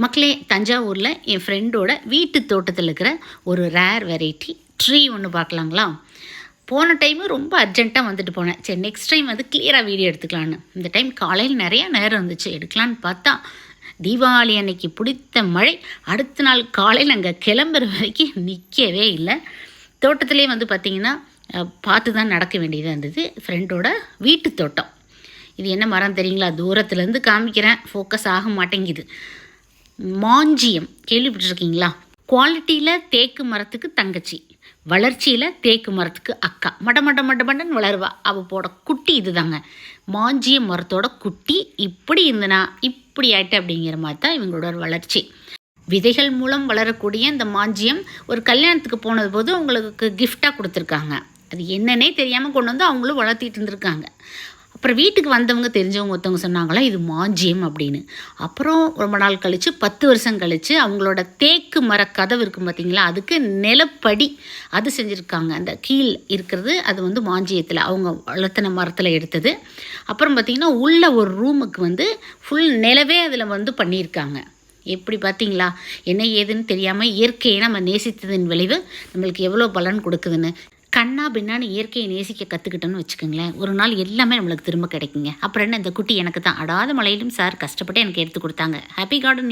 மக்களே, தஞ்சாவூரில் என் ஃப்ரெண்டோட வீட்டு தோட்டத்தில் இருக்கிற ஒரு ரேர் வெரைட்டி ட்ரீ ஒன்று பார்க்கலாங்களா? போன டைமு ரொம்ப அர்ஜென்ட்டாக வந்துட்டு போனேன். சரி, நெக்ஸ்ட் டைம் வந்து கிளியராக வீடியோ எடுத்துக்கலான்னு. இந்த டைம் காலையில் நிறையா நேரம் இருந்துச்சு, எடுக்கலான்னு பார்த்தா தீபாவளி அன்னைக்கு பிடித்த மழை அடுத்த நாள் காலையில் நாங்கள் கிளம்புற வரைக்கும் நிற்கவே இல்லை. தோட்டத்திலே வந்து பார்த்திங்கன்னா பார்த்து தான் நடக்க வேண்டியதாக இருந்தது. ஃப்ரெண்டோட வீட்டு தோட்டம். இது என்ன மரம் தெரியுங்களா? தூரத்துலேருந்து காமிக்கிறேன், ஃபோக்கஸ் ஆக மாட்டேங்குது. மாஞ்சியம் கேள்விப்பட்டிருக்கீங்களா? குவாலிட்டியில் தேக்கு மரத்துக்கு தங்கச்சி, வளர்ச்சியில் தேக்கு மரத்துக்கு அக்கா. மடன்னு வளருவா. அவள் போட குட்டி இது தாங்க மாஞ்சிய மரத்தோட குட்டி. இப்படி இருந்தனா இப்படி ஆயிட்டு அப்படிங்கிற மாதிரி தான் இவங்களோட ஒரு வளர்ச்சி. விதைகள் மூலம் வளரக்கூடிய இந்த மாஞ்சியம் ஒரு கல்யாணத்துக்கு போனது போது அவங்களுக்கு கிஃப்டாக கொடுத்துருக்காங்க. அது என்னன்னே தெரியாமல் கொண்டு வந்து அவங்களும் வளர்த்திட்டு இருந்திருக்காங்க. அப்புறம் வீட்டுக்கு வந்தவங்க தெரிஞ்சவங்க ஒருத்தவங்க சொன்னாங்களா இது மாஞ்சியம் அப்படின்னு. அப்புறம் ரொம்ப நாள் கழித்து 10 வருஷம் கழித்து அவங்களோட தேக்கு மர கதவு இருக்கும் பார்த்திங்களா, அதுக்கு நிலப்படி அது செஞ்சுருக்காங்க. அந்த கீழ் இருக்கிறது அது வந்து மாஞ்சியத்தில் அவங்க வளர்த்தின மரத்தில் எடுத்தது. அப்புறம் பார்த்திங்கன்னா உள்ள ஒரு ரூமுக்கு வந்து ஃபுல் நிலவே அதில் வந்து பண்ணியிருக்காங்க. எப்படி பார்த்தீங்களா? என்ன ஏதுன்னு தெரியாமல் இயற்கையை நம்ம நேசித்ததின் விளைவு நம்மளுக்கு எவ்வளோ பலன் கொடுக்குதுன்னு. கண்ணா பின்னான்னு இயற்கையை நேசிக்க கற்றுக்கிட்டோன்னு வச்சுக்கோங்களேன், ஒரு நாள் எல்லாமே நம்மளுக்கு திரும்ப கிடைக்குங்க. அப்புறம் என்ன, இந்த குட்டி எனக்கு தான் அடாத மழையிலும் சார் கஷ்டப்பட்டு எனக்கு எடுத்து கொடுத்தாங்க. Happy garden.